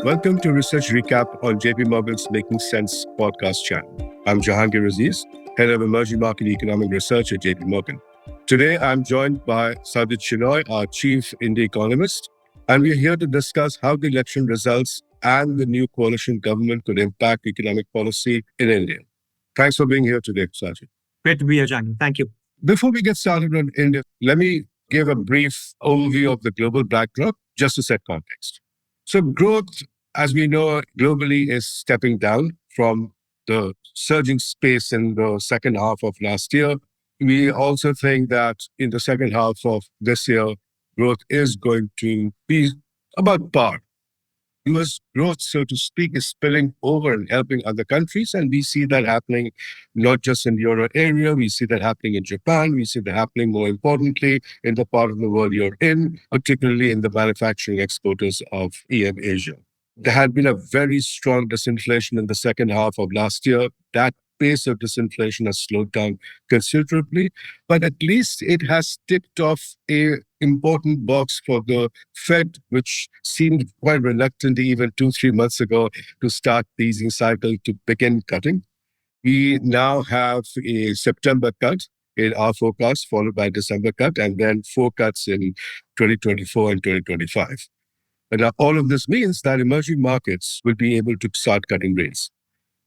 Welcome to Research Recap on JP Morgan's Making Sense podcast channel. I'm Jahangir Aziz, Head of Emerging Market Economic Research at JP Morgan. Today, I'm joined by Sajjid Chinoy, our Chief India Economist, and we're here to discuss how the election results and the new coalition government could impact economic policy in India. Thanks for being here today, Sajjid. Great to be here, Jahangir. Thank you. Before we get started on India, let me give a brief overview of the global backdrop just to set context. So growth, as we know, globally is stepping down from the surging pace in the second half of last year. We also think that in the second half of this year, growth is going to be about par. US growth, so to speak, is spilling over and helping other countries. And we see that happening not just in the Euro area, we see that happening in Japan, we see that happening more importantly in the part of the world you're in, particularly in the manufacturing exporters of EM Asia. There had been a very strong disinflation in the second half of last year. That pace of disinflation has slowed down considerably, but at least it has ticked off an important box for the Fed, which seemed quite reluctant even 2-3 months ago to start the easing cycle to begin cutting. We now have a September cut in our forecast, followed by December cut, and then 4 cuts in 2024 and 2025. And now all of this means that emerging markets will be able to start cutting rates.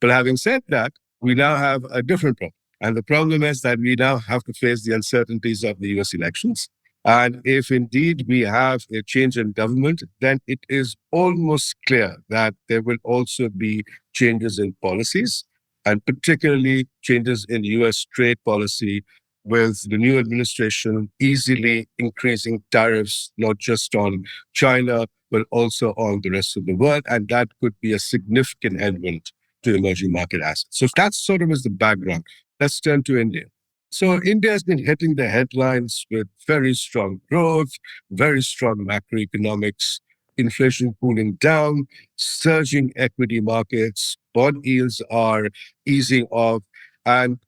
But having said that, we now have a different problem. And the problem is that we now have to face the uncertainties of the US elections. And if indeed we have a change in government, then it is almost clear that there will also be changes in policies, and particularly changes in US trade policy, with the new administration easily increasing tariffs, not just on China, but also on the rest of the world. And that could be a significant headwind to emerging market assets. So that sort of is the background. Let's turn to India. So India has been hitting the headlines with very strong growth, very strong macroeconomics, inflation cooling down, surging equity markets, bond yields are easing off, and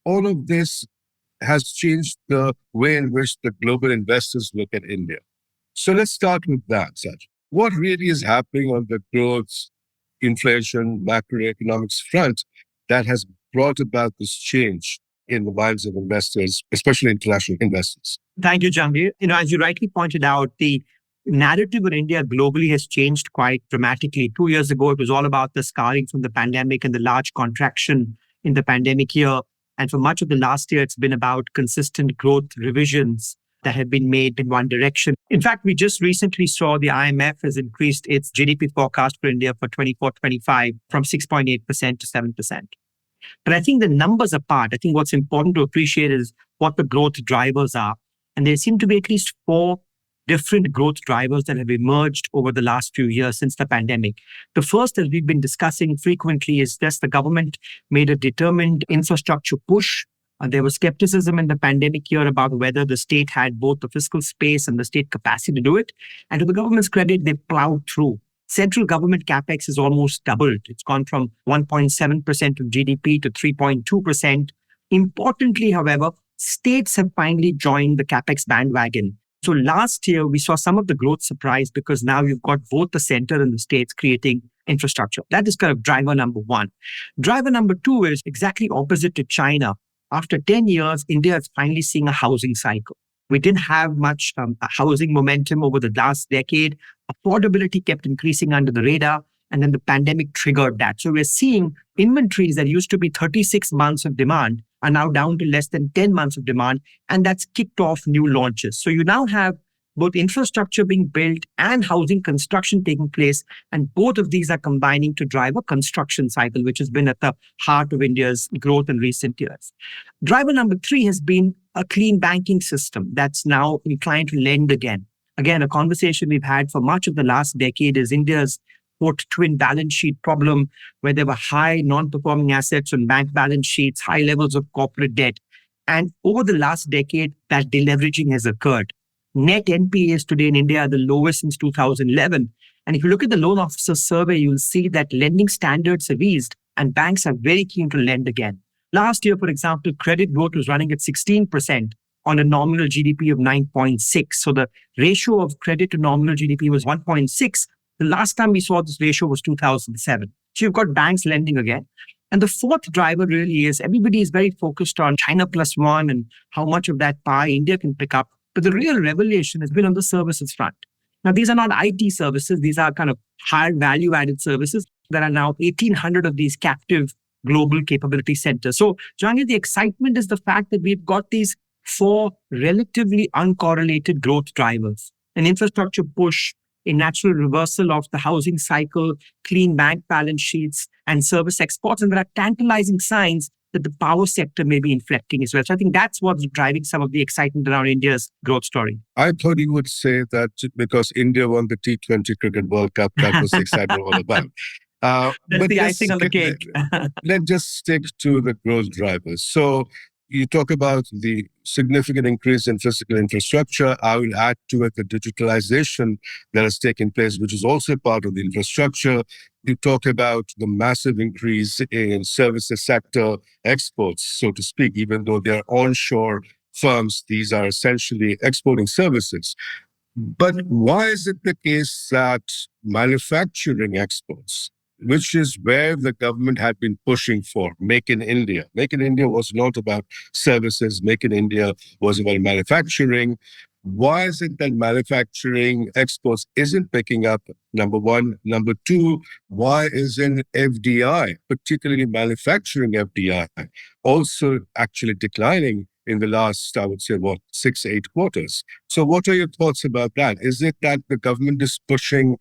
all of this has changed the way in which the global investors look at India. So let's start with that, Sajjid. What really is happening on the growth, inflation, macroeconomics front that has brought about this change in the minds of investors, especially international investors? Thank you, Jahangir. As you rightly pointed out, the narrative in India globally has changed quite dramatically. 2 years ago, it was all about the scarring from the pandemic and the large contraction in the pandemic year. And for much of the last year, it's been about consistent growth revisions that have been made in one direction. In fact, we just recently saw the IMF has increased its GDP forecast for India for 24-25 from 6.8% to 7%. But I think the numbers apart, I think what's important to appreciate is what the growth drivers are. And there seem to be at least 4 different growth drivers that have emerged over the last few years since the pandemic. The first, as we've been discussing frequently, is that the government made a determined infrastructure push. There was skepticism in the pandemic year about whether the state had both the fiscal space and the state capacity to do it. And to the government's credit, they plowed through. Central government capex has almost doubled. It's gone from 1.7% of GDP to 3.2%. Importantly, however, states have finally joined the capex bandwagon. So last year, we saw some of the growth surprise because now you've got both the center and the states creating infrastructure. That is kind of driver number 1. Driver number 2 is exactly opposite to China. After 10 years, India is finally seeing a housing cycle. We didn't have much housing momentum over the last decade. Affordability kept increasing under the radar, and then the pandemic triggered that. So we're seeing inventories that used to be 36 months of demand are now down to less than 10 months of demand, and that's kicked off new launches. So you now have both infrastructure being built and housing construction taking place, and both of these are combining to drive a construction cycle, which has been at the heart of India's growth in recent years. Driver number 3 has been a clean banking system that's now inclined to lend again. Again, a conversation we've had for much of the last decade is India's twin balance sheet problem, where there were high non-performing assets on bank balance sheets, high levels of corporate debt. And over the last decade, that deleveraging has occurred. Net NPAs today in India are the lowest since 2011. And if you look at the loan officer survey, you'll see that lending standards have eased and banks are very keen to lend again. Last year, for example, credit growth was running at 16% on a nominal GDP of 9.6. So the ratio of credit to nominal GDP was 1.6. The last time we saw this ratio was 2007. So you've got banks lending again. And the fourth driver really is everybody is very focused on China plus one and how much of that pie India can pick up. But the real revelation has been on the services front. Now, these are not IT services. These are kind of higher value added services. There are now 1,800 of these captive global capability centers. So, Jahangir, the excitement is the fact that we've got these four relatively uncorrelated growth drivers: an infrastructure push, a natural reversal of the housing cycle, clean bank balance sheets, and service exports. And there are tantalizing signs that the power sector may be inflecting as well. So I think that's what's driving some of the excitement around India's growth story. I thought you would say that because India won the T20 Cricket World Cup, that was the excitement all about. That's the icing on the cake. Let's just stick to the growth drivers. So you talk about the significant increase in physical infrastructure. I will add to it the digitalization that has taken place, which is also part of the infrastructure. You talk about the massive increase in services sector exports, so to speak, even though they're onshore firms, these are essentially exporting services. But why is it the case that manufacturing exports, which is where the government had been pushing for, Make in India. Make in India was not about services. Make in India was about manufacturing. Why is it that manufacturing exports isn't picking up, number one? Number two, why isn't FDI, particularly manufacturing FDI, also actually declining in the last, I would say, 6-8 quarters? So what are your thoughts about that? Is it that the government is pushing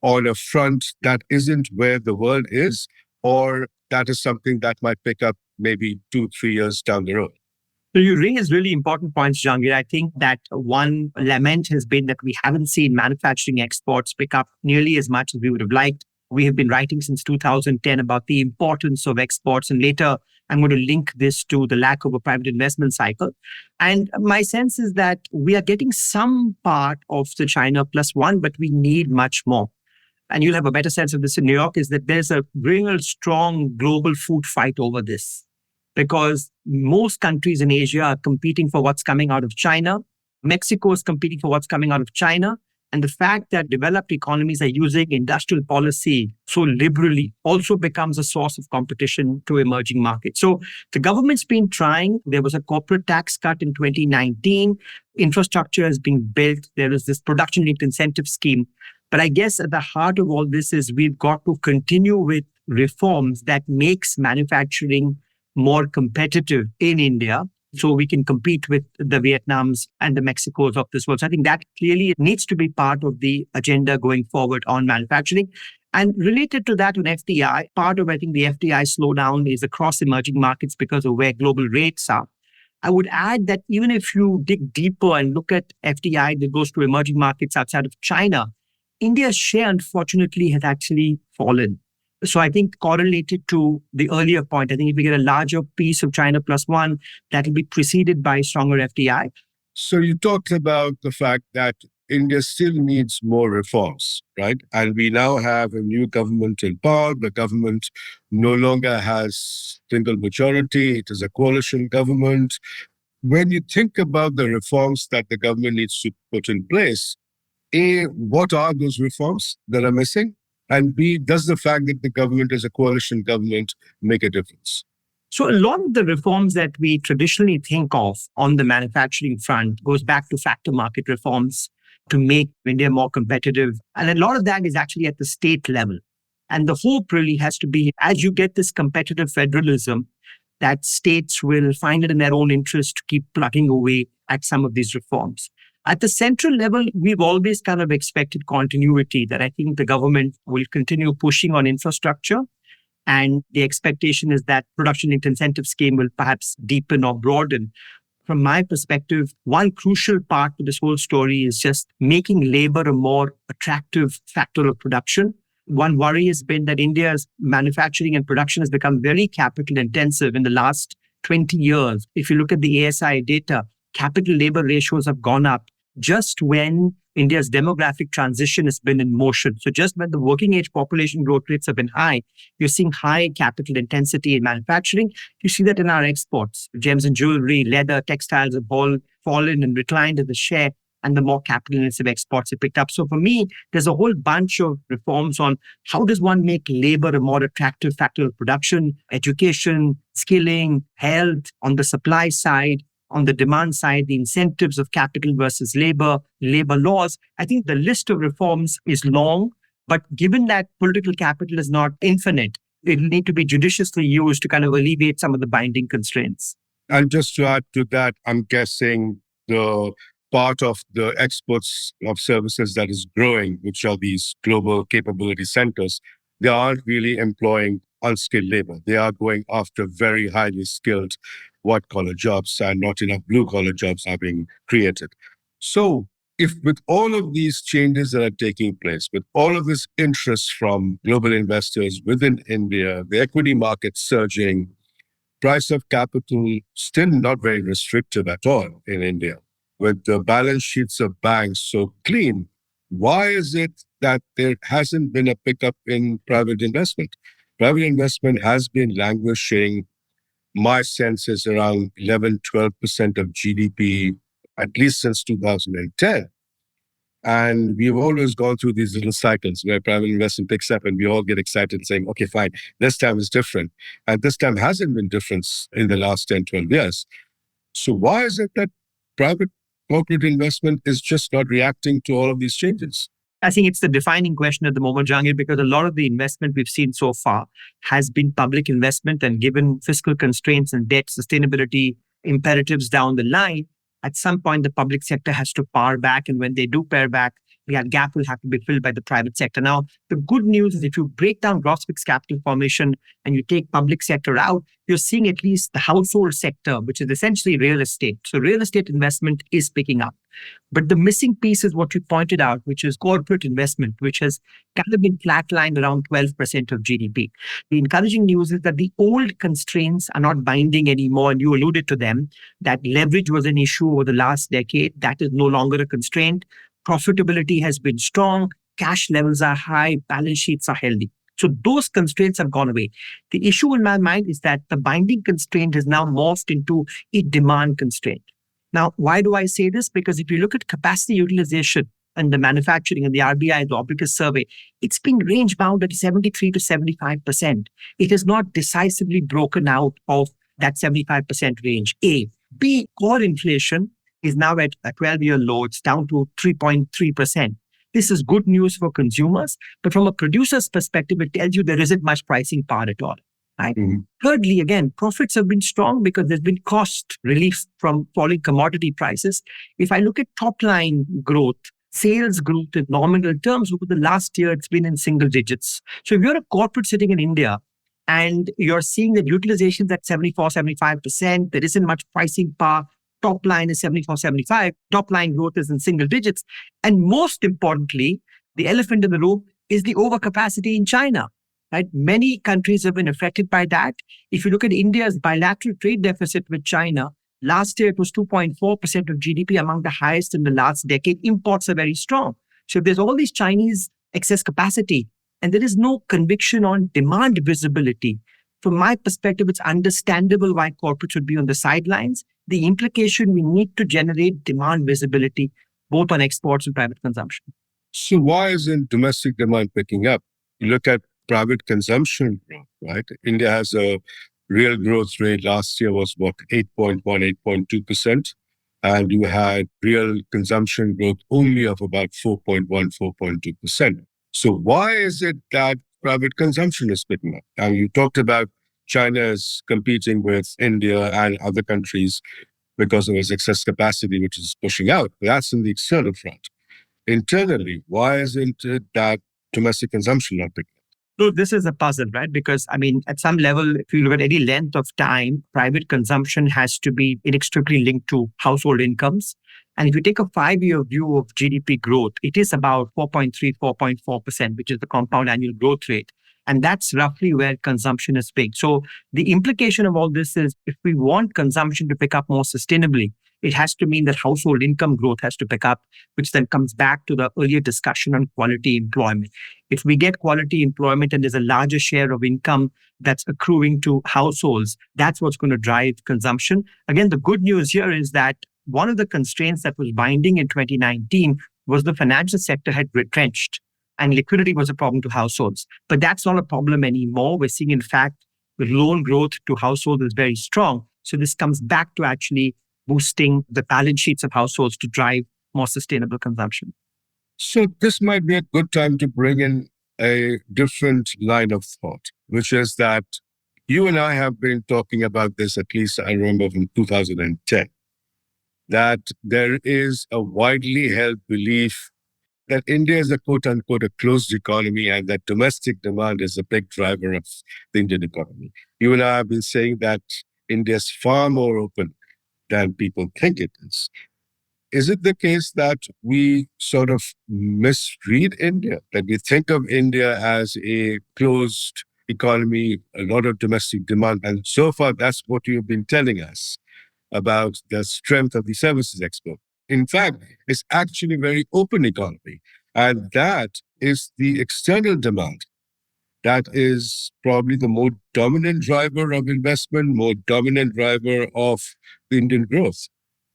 on a front that isn't where the world is, or that is something that might pick up maybe 2-3 years down the road? So you raise really important points, Jahangir. I think that one lament has been that we haven't seen manufacturing exports pick up nearly as much as we would have liked. We have been writing since 2010 about the importance of exports, and later I'm going to link this to the lack of a private investment cycle. And my sense is that we are getting some part of the China plus one, but we need much more. And you'll have a better sense of this in New York, is that there's a real strong global food fight over this. Because most countries in Asia are competing for what's coming out of China. Mexico is competing for what's coming out of China. And the fact that developed economies are using industrial policy so liberally also becomes a source of competition to emerging markets. So the government's been trying. There was a corporate tax cut in 2019. Infrastructure has been built. There is this production-linked incentive scheme. But I guess at the heart of all this is we've got to continue with reforms that makes manufacturing more competitive in India so we can compete with the Vietnams and the Mexicos of this world. So I think that clearly needs to be part of the agenda going forward on manufacturing. And related to that on FDI, part of, I think, the FDI slowdown is across emerging markets because of where global rates are. I would add that even if you dig deeper and look at FDI that goes to emerging markets outside of China, India's share, unfortunately, has actually fallen. So I think correlated to the earlier point, I think if we get a larger piece of China plus one, that will be preceded by stronger FDI. So you talked about the fact that India still needs more reforms, right? And we now have a new government in power. The government no longer has single majority. It is a coalition government. When you think about the reforms that the government needs to put in place, A, what are those reforms that are missing? And B, does the fact that the government is a coalition government make a difference? So a lot of the reforms that we traditionally think of on the manufacturing front goes back to factor market reforms to make India more competitive. And a lot of that is actually at the state level. And the hope really has to be, as you get this competitive federalism, that states will find it in their own interest to keep plugging away at some of these reforms. At the central level, we've always kind of expected continuity, that I think the government will continue pushing on infrastructure. And the expectation is that production-linked incentive scheme will perhaps deepen or broaden. From my perspective, one crucial part to this whole story is just making labor a more attractive factor of production. One worry has been that India's manufacturing and production has become very capital intensive in the last 20 years. If you look at the ASI data, capital labor ratios have gone up just when India's demographic transition has been in motion. So just when the working age population growth rates have been high, you're seeing high capital intensity in manufacturing. You see that in our exports. Gems and jewelry, leather, textiles have all fallen and reclined as a share. and the more capital-intensive exports it picked up. So for me, there's a whole bunch of reforms on how does one make labor a more attractive factor of production, education, skilling, health, on the supply side, on the demand side, the incentives of capital versus labor laws. I think the list of reforms is long, but given that political capital is not infinite, it will need to be judiciously used to kind of alleviate some of the binding constraints. And just to add to that, I'm guessing the part of the exports of services that is growing, which are these global capability centers, they aren't really employing unskilled labor. They are going after very highly skilled white-collar jobs, and not enough blue-collar jobs are being created. So if with all of these changes that are taking place, with all of this interest from global investors within India, the equity market surging, price of capital still not very restrictive at all in India, with the balance sheets of banks so clean, why is it that there hasn't been a pickup in private investment? Private investment has been languishing. My sense is around 11, 12% of GDP, at least since 2010. And we've always gone through these little cycles where private investment picks up and we all get excited saying, okay, fine, this time is different. And this time hasn't been different in the last 10, 12 years. So why is it that private corporate investment is just not reacting to all of these changes? I think it's the defining question at the moment, Jahangir, because a lot of the investment we've seen so far has been public investment, and given fiscal constraints and debt sustainability imperatives down the line, at some point the public sector has to pare back. And when they do pare back, that gap will have to be filled by the private sector. Now, the good news is if you break down gross fixed capital formation and you take public sector out, you're seeing at least the household sector, which is essentially real estate. So real estate investment is picking up. But the missing piece is what you pointed out, which is corporate investment, which has kind of been flatlined around 12% of GDP. The encouraging news is that the old constraints are not binding anymore. And you alluded to them, that leverage was an issue over the last decade. That is no longer a constraint. Profitability has been strong, cash levels are high, balance sheets are healthy. So those constraints have gone away. The issue in my mind is that the binding constraint has now morphed into a demand constraint. Now, why do I say this? Because if you look at capacity utilization and the manufacturing and the RBI, the Obricus survey, it's been range bound at 73 to 75%. It is not decisively broken out of that 75% range. A. B, core inflation is now at a 12-year low. It's down to 3.3%. This is good news for consumers, but from a producer's perspective, it tells you there isn't much pricing power at all. Right? Mm-hmm. Thirdly, again, profits have been strong because there's been cost relief from falling commodity prices. If I look at top line growth, sales growth in nominal terms over the last year, it's been in single digits. So if you're a corporate sitting in India and you're seeing that utilization is at 74, 75%, there isn't much pricing power, top line is 74, 75, top line growth is in single digits. And most importantly, the elephant in the room is the overcapacity in China. Right? Many countries have been affected by that. If you look at India's bilateral trade deficit with China, last year it was 2.4% of GDP, among the highest in the last decade. Imports are very strong. So if there's all these Chinese excess capacity and there is no conviction on demand visibility, from my perspective, it's understandable why corporates should be on the sidelines. The implication, we need to generate demand visibility, both on exports and private consumption. So why isn't domestic demand picking up? You look at private consumption growth, right? India has a real growth rate last year was what, 8.1, 8.2%. And you had real consumption growth only of about 4.1, 4.2%. So why is it that private consumption is picking up? And you talked about China is competing with India and other countries because of its excess capacity, which is pushing out. That's in the external front. Internally, why isn't it that domestic consumption not picking up? So this is a puzzle, right? Because, at some level, if you look at any length of time, private consumption has to be inextricably linked to household incomes. And if you take a 5-year view of GDP growth, it is about 4.3, 4.4%, which is the compound annual growth rate. And that's roughly where consumption is big. So the implication of all this is if we want consumption to pick up more sustainably, it has to mean that household income growth has to pick up, which then comes back to the earlier discussion on quality employment. If we get quality employment and there's a larger share of income that's accruing to households, that's what's going to drive consumption. Again, the good news here is that one of the constraints that was binding in 2019 was the financial sector had retrenched and liquidity was a problem to households. But that's not a problem anymore. We're seeing, in fact, the loan growth to households is very strong. So this comes back to actually boosting the balance sheets of households to drive more sustainable consumption. So this might be a good time to bring in a different line of thought, which is that you and I have been talking about this, at least I remember from 2010, that there is a widely held belief that India is a quote unquote a closed economy and that domestic demand is a big driver of the Indian economy. You and I have been saying that India is far more open than people think it is. Is it the case that we sort of misread India, that we think of India as a closed economy, a lot of domestic demand? And so far, that's what you've been telling us about the strength of the services export. In fact, it's actually a very open economy. And that is the external demand. That is probably the more dominant driver of investment, more dominant driver of the Indian growth.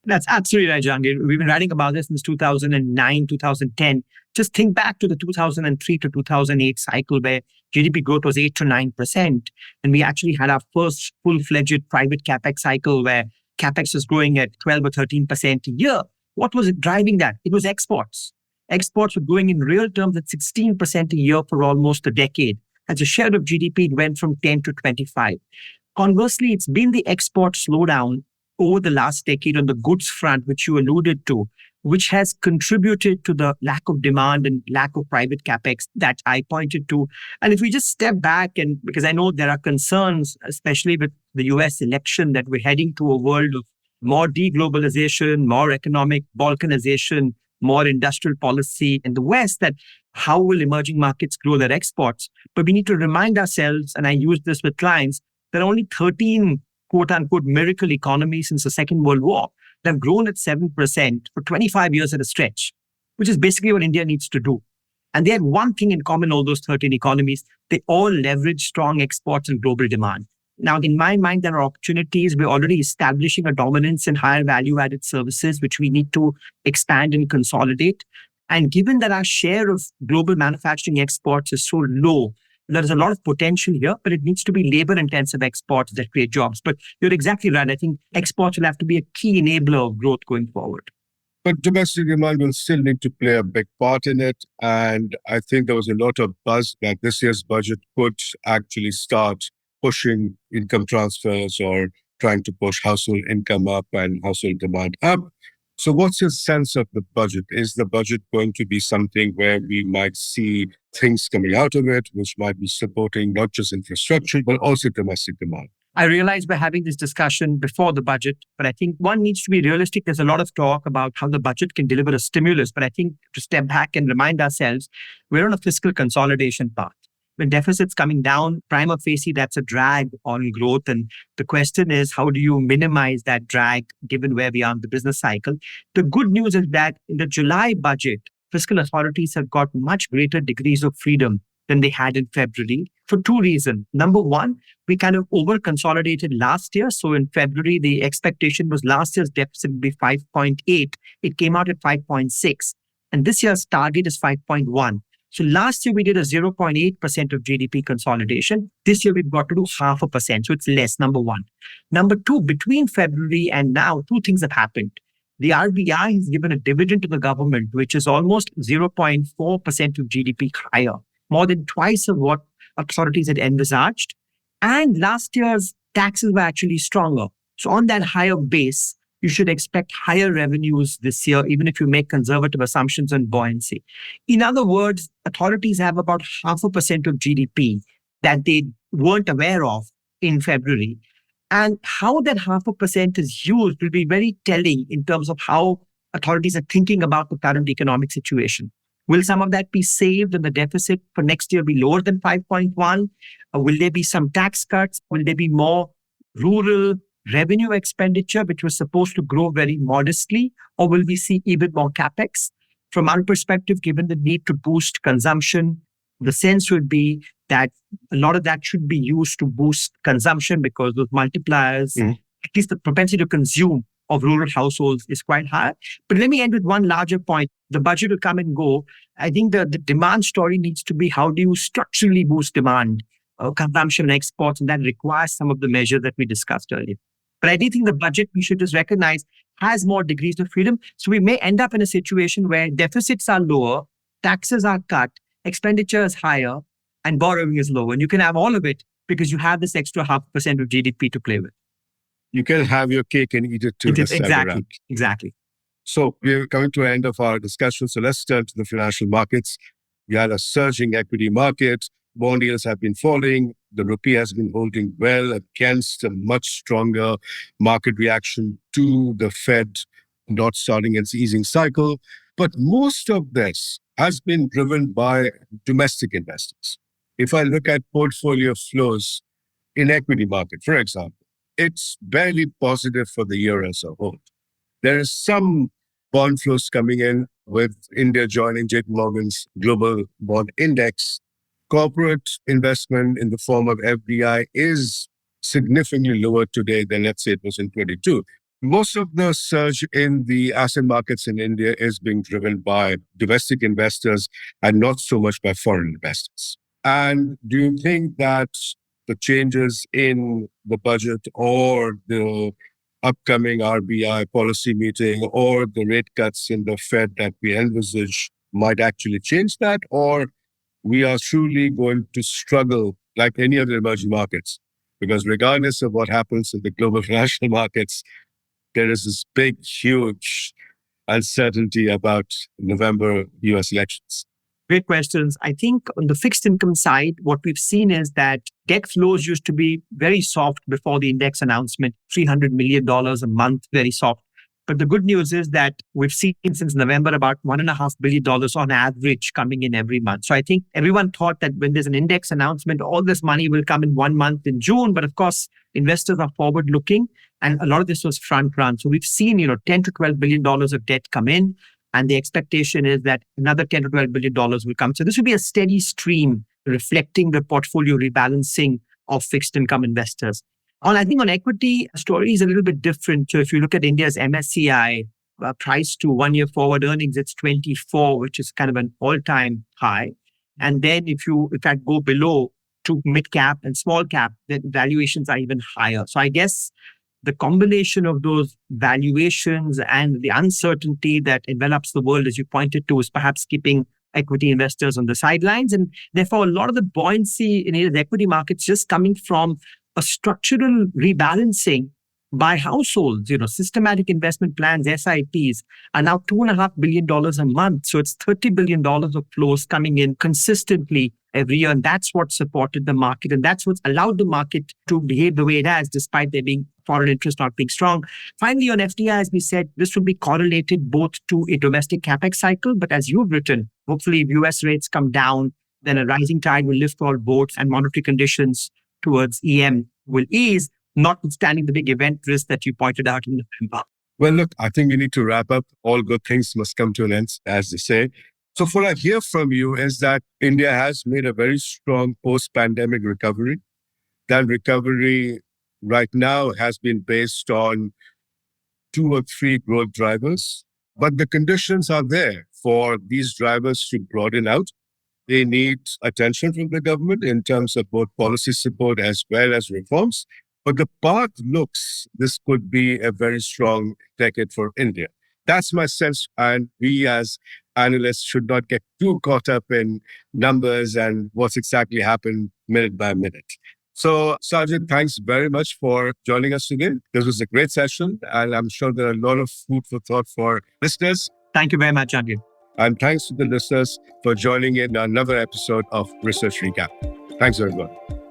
That's absolutely right, Jahangir. We've been writing about this since 2009, 2010. Just think back to the 2003 to 2008 cycle where GDP growth was 8 to 9%. And we actually had our first full-fledged private CapEx cycle where CapEx was growing at 12 or 13% a year. What was it driving that? It was exports. Exports were growing in real terms at 16% a year for almost a decade. As a share of GDP, it went from 10 to 25. Conversely, it's been the export slowdown over the last decade on the goods front, which you alluded to, which has contributed to the lack of demand and lack of private capex that I pointed to. And if we just step back, and because I know there are concerns, especially with the US election, that we're heading to a world of more deglobalization, more economic balkanization, more industrial policy in the West, that how will emerging markets grow their exports? But we need to remind ourselves, and I use this with clients, there are only 13 quote-unquote miracle economies since the Second World War that have grown at 7% for 25 years at a stretch, which is basically what India needs to do. And they had one thing in common, all those 13 economies, they all leverage strong exports and global demand. Now, in my mind, there are opportunities. We're already establishing a dominance in higher value-added services, which we need to expand and consolidate. And given that our share of global manufacturing exports is so low, there is a lot of potential here, but it needs to be labor-intensive exports that create jobs. But you're exactly right. I think exports will have to be a key enabler of growth going forward. But domestic demand will still need to play a big part in it. And I think there was a lot of buzz that this year's budget could actually start pushing income transfers or trying to push household income up and household demand up. So what's your sense of the budget? Is the budget going to be something where we might see things coming out of it, which might be supporting not just infrastructure, but also domestic demand? I realize we're having this discussion before the budget, but I think one needs to be realistic. There's a lot of talk about how the budget can deliver a stimulus, but I think to step back and remind ourselves, we're on a fiscal consolidation path. When deficits coming down, prima facie, that's a drag on growth. And the question is, how do you minimize that drag given where we are in the business cycle? The good news is that in the July budget, fiscal authorities have got much greater degrees of freedom than they had in February for two reasons. Number one, we kind of over-consolidated last year. So in February, the expectation was last year's deficit would be 5.8. It came out at 5.6. And this year's target is 5.1. So last year we did a 0.8% of GDP consolidation. This year we've got to do 0.5%. So it's less, number one. Number two, between February and now, two things have happened. The RBI has given a dividend to the government, which is almost 0.4% of GDP higher, more than twice of what authorities had envisaged. And last year's taxes were actually stronger. So on that higher base, you should expect higher revenues this year, even if you make conservative assumptions on buoyancy. In other words, authorities have about 0.5% of GDP that they weren't aware of in February. And how that 0.5% is used will be very telling in terms of how authorities are thinking about the current economic situation. Will some of that be saved and the deficit for next year be lower than 5.1? Will there be some tax cuts? Will there be more rural revenue expenditure, which was supposed to grow very modestly? Or will we see even more capex? From our perspective, given the need to boost consumption, the sense would be that a lot of that should be used to boost consumption because those multipliers, at least the propensity to consume of rural households is quite high. But let me end with one larger point. The budget will come and go. I think the demand story needs to be how do you structurally boost demand, consumption, and exports, and that requires some of the measures that we discussed earlier. But I do think the budget, we should just recognize, has more degrees of freedom. So we may end up in a situation where deficits are lower, taxes are cut, expenditure is higher, and borrowing is low. And you can have all of it because you have this extra 0.5% of GDP to play with. You can have your cake and eat it too. Exactly. So we're coming to the end of our discussion. So let's turn to the financial markets. We had a surging equity market. Bond yields have been falling. The rupee has been holding well against a much stronger market reaction to the Fed not starting its easing cycle. But most of this has been driven by domestic investors. If I look at portfolio flows in equity market, for example, it's barely positive for the year as a whole. There is some bond flows coming in with India joining JP Morgan's global bond index. Corporate investment in the form of FDI is significantly lower today than, let's say, it was in 22. Most of the surge in the asset markets in India is being driven by domestic investors and not so much by foreign investors. And do you think that the changes in the budget or the upcoming RBI policy meeting or the rate cuts in the Fed that we envisage might actually change that? Or we are truly going to struggle like any other emerging markets? Because regardless of what happens in the global financial markets, there is this big, huge uncertainty about November US elections. Great questions. I think on the fixed income side, what we've seen is that debt flows used to be very soft before the index announcement, $300 million a month, very soft. But the good news is that we've seen since November about $1.5 billion on average coming in every month. So I think everyone thought that when there's an index announcement, all this money will come in 1 month in June. But of course, investors are forward looking and a lot of this was front run. So we've seen, $10 to $12 billion of debt come in. And the expectation is that another $10 to $12 billion will come. So this will be a steady stream reflecting the portfolio rebalancing of fixed income investors. I think on equity, the story is a little bit different. So if you look at India's MSCI price to 1 year forward earnings, it's 24, which is kind of an all-time high. And then if you, in fact, go below to mid cap and small cap, then valuations are even higher. So I guess the combination of those valuations and the uncertainty that envelops the world, as you pointed to, is perhaps keeping equity investors on the sidelines. And therefore, a lot of the buoyancy in India's equity markets just coming from a structural rebalancing by households. Systematic investment plans, SIPs, are now $2.5 billion a month. So it's $30 billion of flows coming in consistently every year. And that's what supported the market. And that's what's allowed the market to behave the way it has, despite there being foreign interest not being strong. Finally, on FDI, as we said, this will be correlated both to a domestic capex cycle. But as you've written, hopefully if US rates come down, then a rising tide will lift all boats and monetary conditions towards EM will ease, notwithstanding the big event risk that you pointed out in November. Well, look, I think we need to wrap up. All good things must come to an end, as they say. So what I hear from you is that India has made a very strong post-pandemic recovery. That recovery right now has been based on 2 or 3 growth drivers, but the conditions are there for these drivers to broaden out. They need attention from the government in terms of both policy support as well as reforms. But the path looks, this could be a very strong decade for India. That's my sense. And we as analysts should not get too caught up in numbers and what's exactly happened minute by minute. So, Sajjid, thanks very much for joining us today. This was a great session, and I'm sure there are a lot of food for thought for listeners. Thank you very much, Jahangir. And thanks to the listeners for joining in another episode of Research Recap. Thanks, everyone.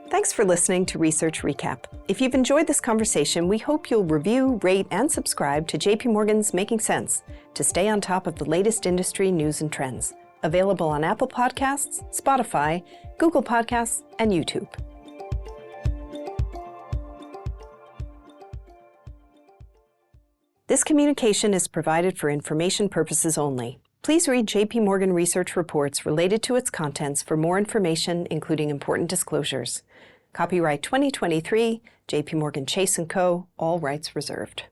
Thanks for listening to Research Recap. If you've enjoyed this conversation, we hope you'll review, rate, and subscribe to JP Morgan's Making Sense to stay on top of the latest industry news and trends. Available on Apple Podcasts, Spotify, Google Podcasts, and YouTube. This communication is provided for information purposes only. Please read JP Morgan research reports related to its contents for more information, including important disclosures. Copyright 2023, JP Morgan Chase & Co., all rights reserved.